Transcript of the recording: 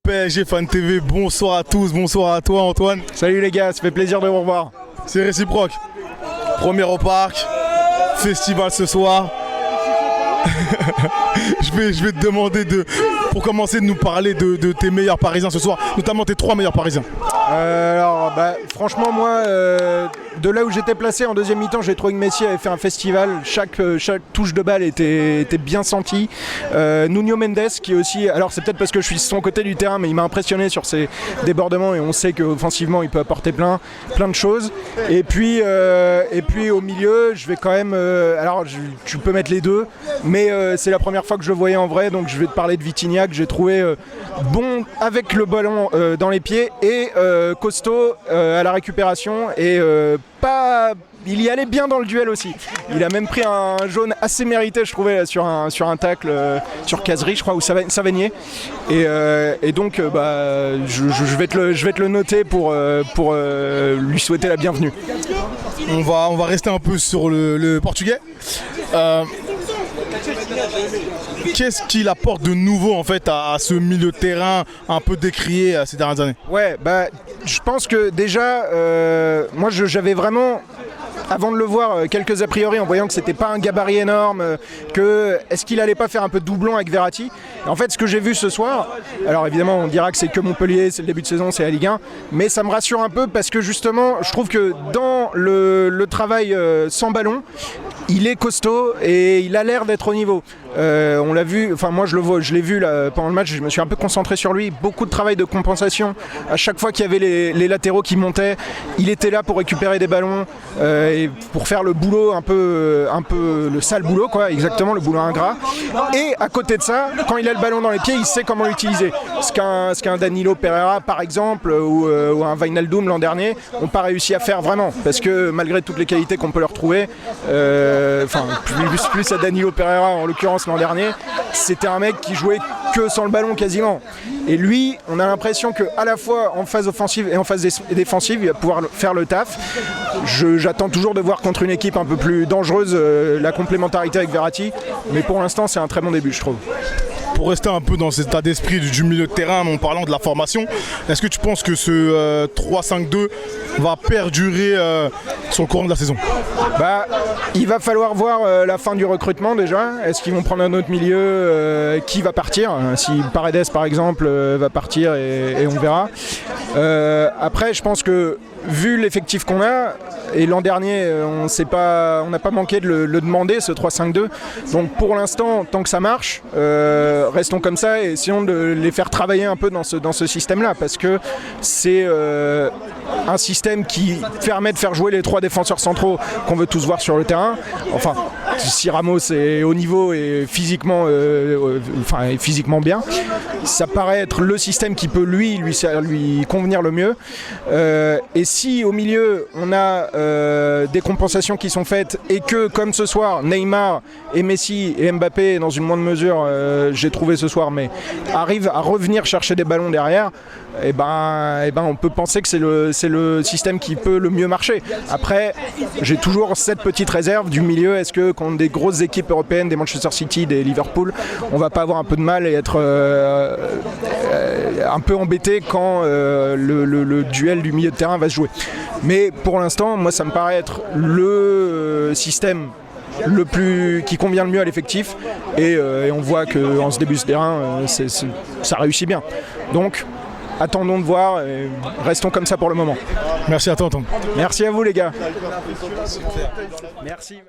PSG Fan TV, bonsoir à tous, bonsoir à toi Antoine. Salut les gars, ça fait plaisir de vous revoir. C'est réciproque. Premier au parc, festival ce soir. je vais te demander pour commencer de nous parler de tes meilleurs Parisiens ce soir, notamment tes 3 meilleurs Parisiens. Franchement moi, de là où j'étais placé en deuxième mi-temps, j'ai trouvé que Messi avait fait un festival, chaque touche de balle était bien sentie. Nuno Mendes qui aussi, alors c'est peut-être parce que je suis de son côté du terrain, mais il m'a impressionné sur ses débordements et on sait qu'offensivement il peut apporter plein de choses. Et puis au milieu, je vais quand même, tu peux mettre les deux, mais c'est la première fois que je le voyais en vrai, donc je vais te parler de Vitinha que j'ai trouvé bon avec le ballon dans les pieds et costaud à la récupération et il y allait bien dans le duel aussi. Il a même pris un jaune assez mérité, je trouvais, sur un tacle sur Cazerie, je crois, ou Savanier. Et donc, je vais te le noter pour lui souhaiter la bienvenue. On va rester un peu sur le portugais. Qu'est-ce qu'il apporte de nouveau en fait à ce milieu de terrain un peu décrié ces dernières années? Je pense que déjà, moi j'avais vraiment, avant de le voir, quelques a priori en voyant que c'était pas un gabarit énorme, est-ce qu'il allait pas faire un peu de doublon avec Verratti. En fait, ce que j'ai vu ce soir, alors évidemment on dira que c'est que Montpellier, c'est le début de saison, c'est la Ligue 1, mais ça me rassure un peu parce que justement je trouve que dans le travail sans ballon, il est costaud et il a l'air d'être au niveau. On l'a vu, enfin moi je l'ai vu là, pendant le match, je me suis un peu concentré sur lui, beaucoup de travail de compensation. À chaque fois qu'il y avait les latéraux qui montaient, il était là pour récupérer des ballons et pour faire le boulot un peu le sale boulot quoi, exactement, le boulot ingrat. Et à côté de ça, quand il a le ballon dans les pieds, il sait comment l'utiliser. Ce qu'un Danilo Pereira par exemple ou un Wijnaldum l'an dernier n'ont pas réussi à faire vraiment, parce que malgré toutes les qualités qu'on peut leur trouver, plus à Danilo Pereira en l'occurrence l'an dernier, c'était un mec qui jouait que sans le ballon quasiment. Et lui, on a l'impression qu'à la fois en phase offensive et en phase défensive, il va pouvoir faire le taf. J'attends toujours de voir contre une équipe un peu plus dangereuse la complémentarité avec Verratti, mais pour l'instant c'est un très bon début je trouve. Pour rester un peu dans cet état d'esprit du milieu de terrain en parlant de la formation, est-ce que tu penses que ce 3-5-2 va perdurer sur le courant de la saison? Il va falloir voir la fin du recrutement déjà. Est-ce qu'ils vont prendre un autre milieu qui va partir? Si Paredes par exemple va partir et on verra. Après je pense que vu l'effectif qu'on a, et l'an dernier on n'a pas manqué de le demander ce 3-5-2, donc pour l'instant tant que ça marche, restons comme ça et essayons de les faire travailler un peu dans ce système là, parce que c'est un système qui permet de faire jouer les 3 défenseurs centraux qu'on veut tous voir sur le terrain. Enfin, si Ramos est au niveau et physiquement bien, ça paraît être le système qui peut lui convenir le mieux. Et si au milieu on a des compensations qui sont faites et que comme ce soir Neymar et Messi et Mbappé dans une moindre mesure, j'ai trouvé ce soir, mais arrivent à revenir chercher des ballons derrière, on peut penser que c'est le système qui peut le mieux marcher. Après, j'ai toujours cette petite réserve du milieu. Est-ce que contre des grosses équipes européennes, des Manchester City, des Liverpool, on va pas avoir un peu de mal et être un peu embêté quand le duel du milieu de terrain va se jouer. Mais pour l'instant, moi ça me paraît être le système qui convient le mieux à l'effectif et on voit qu'en ce début de terrain ça réussit bien. Donc attendons de voir et restons comme ça pour le moment. Merci à toi Antoine. Merci à vous les gars. Merci.